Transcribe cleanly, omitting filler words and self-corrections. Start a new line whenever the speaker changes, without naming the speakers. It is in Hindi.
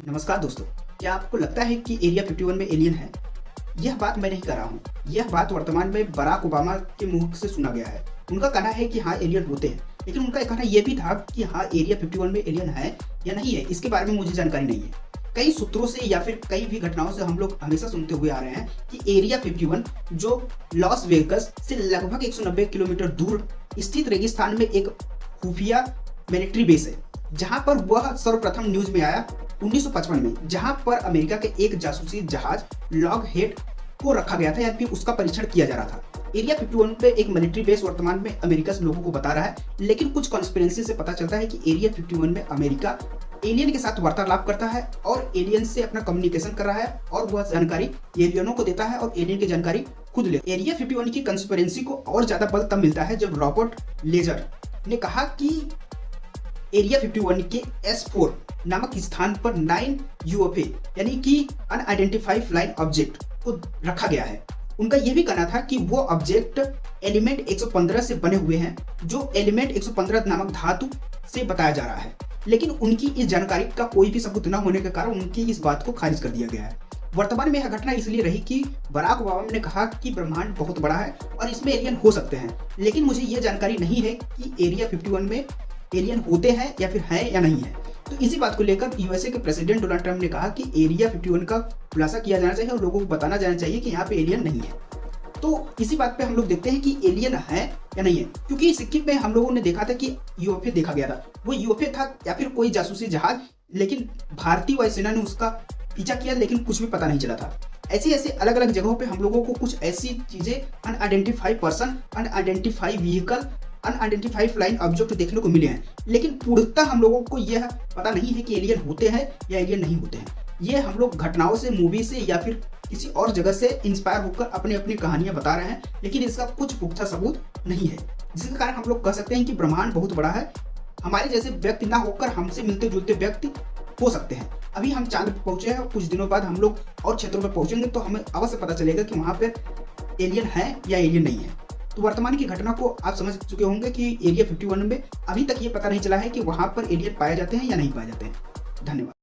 नमस्कार दोस्तों, क्या आपको लगता है कि एरिया 51 में एलियन है? यह बात मैं नहीं कर रहा हूँ। यह बात वर्तमान में बराक ओबामा के मुंह से सुना गया है। उनका कहना है कि हाँ, एलियन होते हैं, लेकिन उनका कहना यह भी था कि हाँ, एरिया 51 में एलियन है या नहीं है, इसके बारे में मुझे जानकारी नहीं है। कई सूत्रों से या फिर कई भी घटनाओं से हम लोग हमेशा सुनते हुए आ रहे हैं कि एरिया 51 जो लॉस वेगस से लगभग 190 किलोमीटर दूर स्थित रेगिस्तान में एक खुफिया मिलिट्री बेस है, जहां पर वह सर्वप्रथम न्यूज में आया 1955 में, जहां पर अमेरिका के एक जासूसी जहाज लॉग हेड को रखा गया था, यानी उसका परीक्षण किया जा रहा था। एरिया 51 पे एक मिलिट्री बेस वर्तमान में अमेरिका से लोगों को बता रहा है, लेकिन कुछ कॉन्स्पिरेसी से पता चलता है कि एरिया 51 में अमेरिका एलियन के साथ वार्तालाप करता है और एलियन से अपना कम्युनिकेशन कर रहा है और वह जानकारी एलियनों को देता है और एलियन की जानकारी खुद ले। एरिया 51 की कॉन्स्पिरेसी को और ज्यादा बल तब मिलता है जब रॉबर्ट लेजर ने कहा कि एरिया 51 के S4 नामक स्थान पर 9 UFO यानी कि अनआइडेंटिफाइड फ्लाइंग ऑब्जेक्ट को रखा गया है। उनका यह भी कहना था कि वो ऑब्जेक्ट एलिमेंट 115 से बने हुए हैं, जो एलिमेंट 115 नामक धातु से बताया जा रहा है, लेकिन उनकी इस जानकारी का कोई भी सबूत न होने के कारण उनकी इस बात को खारिज कर दिया गया है। वर्तमान में यह घटना इसलिए रही कि बराक ओबामा ने कहा कि ब्रह्मांड बहुत बड़ा है और इसमें एलियन हो सकते हैं, लेकिन मुझे यह जानकारी नहीं है कि एरिया 51 में एलियन होते हैं या फिर हैं या नहीं है। तो इसी बात को लेकर यूएसए के प्रेसिडेंट डोनाल्ड ट्रंप ने कहा कि एरिया 51 का खुलासा किया जाना चाहिए और लोगों को बताना जाना चाहिए कि यहाँ पे एलियन नहीं है। तो इसी बात पे हम लोग देखते हैं कि एलियन है या नहीं है, क्योंकि सिक्किम में हम लोगों ने देखा था कि यूएफओ देखा गया था। वो यूएफओ था या फिर कोई जासूसी जहाज, लेकिन भारतीय वायुसेना ने उसका पीछा किया, लेकिन कुछ भी पता नहीं चला था। ऐसे ऐसे अलग अलग जगहों पे हम लोगों को कुछ ऐसी चीजें unidentified person, unidentified vehicle, unidentified flying object देखने को मिले हैं, लेकिन पूर्णतः हम लोगों को यह पता नहीं है कि एलियन होते हैं या एलियन नहीं होते हैं। ये हम लोग घटनाओं से, मूवी से या फिर किसी और जगह से इंस्पायर होकर अपनी अपनी कहानियां बता रहे हैं, लेकिन इसका कुछ पुख्ता सबूत नहीं है, जिसके कारण हम लोग कह सकते हैं कि ब्रह्मांड बहुत बड़ा है। हमारे जैसे व्यक्ति ना होकर हमसे मिलते जुलते व्यक्ति हो सकते हैं। अभी हम चांद पर पहुंचे हैं, कुछ दिनों बाद हम लोग और क्षेत्रों पर पहुंचेंगे तो हमें अवश्य पता चलेगा कि वहां पर एलियन है या एलियन नहीं है। तो वर्तमान की घटना को आप समझ चुके होंगे कि एरिया 51 में अभी तक ये पता नहीं चला है कि वहां पर एलियन पाए जाते हैं या नहीं पाए जाते हैं। धन्यवाद।